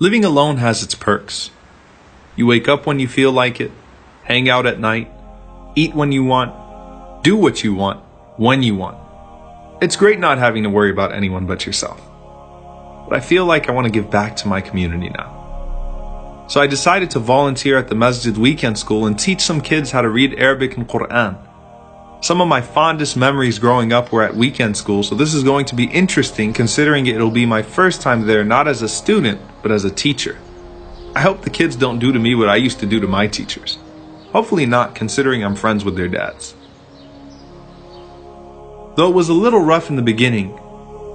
Living alone has its perks. You wake up when you feel like it, hang out at night, eat when you want, do what you want, when you want. It's great not having to worry about anyone but yourself. But I feel like I want to give back to my community now. So I decided to volunteer at the Masjid Weekend School and teach some kids how to read Arabic and Quran. Some of my fondest memories growing up were at weekend school, so this is going to be interesting considering it'll be my first time there not as a student, but as a teacher. I hope the kids don't do to me what I used to do to my teachers. Hopefully not, considering I'm friends with their dads. Though it was a little rough in the beginning,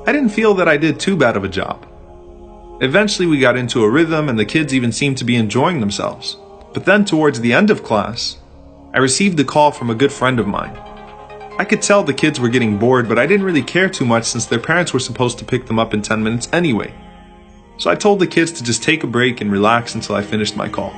I didn't feel that I did too bad of a job. Eventually we got into a rhythm and the kids even seemed to be enjoying themselves. But then towards the end of class, I received a call from a good friend of mine. I could tell the kids were getting bored, but I didn't really care too much since their parents were supposed to pick them up in 10 minutes anyway. So I told the kids to just take a break and relax until I finished my call.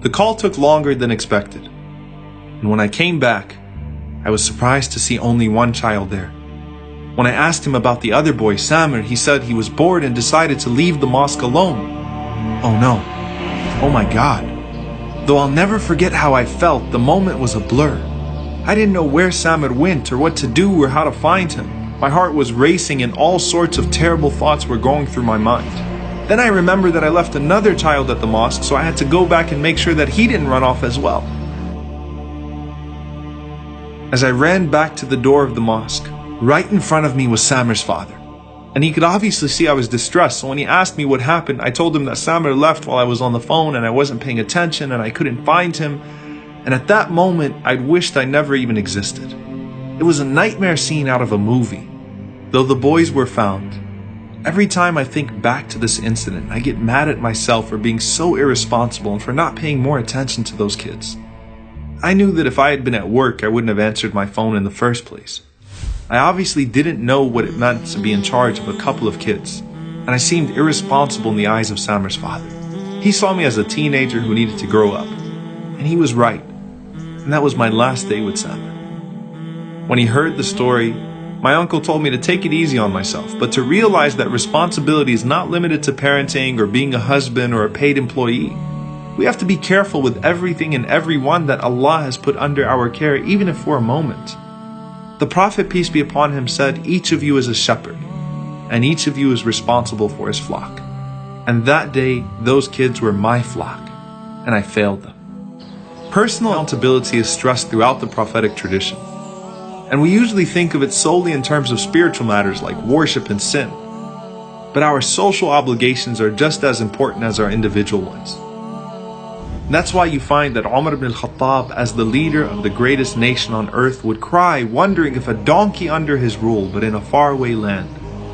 The call took longer than expected, and when I came back, I was surprised to see only one child there. When I asked him about the other boy, Samir, he said he was bored and decided to leave the mosque alone. Oh no. Oh my God. Though I'll never forget how I felt, the moment was a blur. I didn't know where Samir went or what to do or how to find him. My heart was racing and all sorts of terrible thoughts were going through my mind. Then I remembered that I left another child at the mosque, so I had to go back and make sure that he didn't run off as well. As I ran back to the door of the mosque, right in front of me was Samir's father. And he could obviously see I was distressed, so when he asked me what happened, I told him that Samir left while I was on the phone and I wasn't paying attention and I couldn't find him. And at that moment, I'd wished I never even existed. It was a nightmare scene out of a movie. Though the boys were found, every time I think back to this incident, I get mad at myself for being so irresponsible and for not paying more attention to those kids. I knew that if I had been at work, I wouldn't have answered my phone in the first place. I obviously didn't know what it meant to be in charge of a couple of kids, and I seemed irresponsible in the eyes of Samir's father. He saw me as a teenager who needed to grow up, and he was right, and that was my last day with Samir. When he heard the story, my uncle told me to take it easy on myself, but to realize that responsibility is not limited to parenting or being a husband or a paid employee. We have to be careful with everything and everyone that Allah has put under our care, even if for a moment. The Prophet, peace be upon him, said, "Each of you is a shepherd, and each of you is responsible for his flock." And that day, those kids were my flock, and I failed them. Personal accountability is stressed throughout the prophetic tradition. And we usually think of it solely in terms of spiritual matters like worship and sin. But our social obligations are just as important as our individual ones. And that's why you find that Umar ibn al-Khattab, as the leader of the greatest nation on earth, would cry, wondering if a donkey under his rule, but in a faraway land,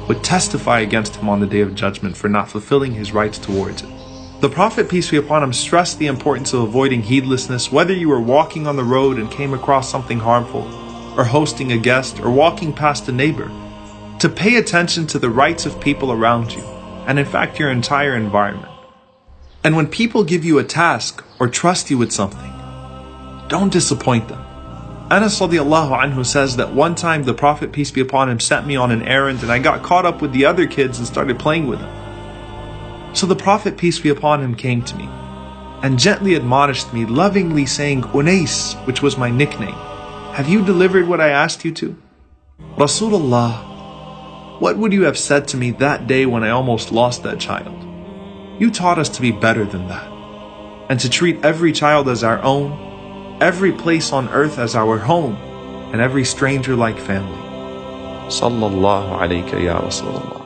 would testify against him on the Day of Judgment for not fulfilling his rights towards it. The Prophet, peace be upon him, stressed the importance of avoiding heedlessness, whether you were walking on the road and came across something harmful, or hosting a guest, or walking past a neighbor, to pay attention to the rights of people around you, and in fact your entire environment. And when people give you a task or trust you with something, don't disappoint them. Anas radiallahu anhu says that one time the Prophet, peace be upon him, sent me on an errand and I got caught up with the other kids and started playing with them. So the Prophet, peace be upon him, came to me and gently admonished me, lovingly saying, "Unais," which was my nickname, "have you delivered what I asked you to?" Rasulullah, what would you have said to me that day when I almost lost that child? You taught us to be better than that, and to treat every child as our own, every place on earth as our home, and every stranger like family. Sallallahu alayka ya Rasulullah.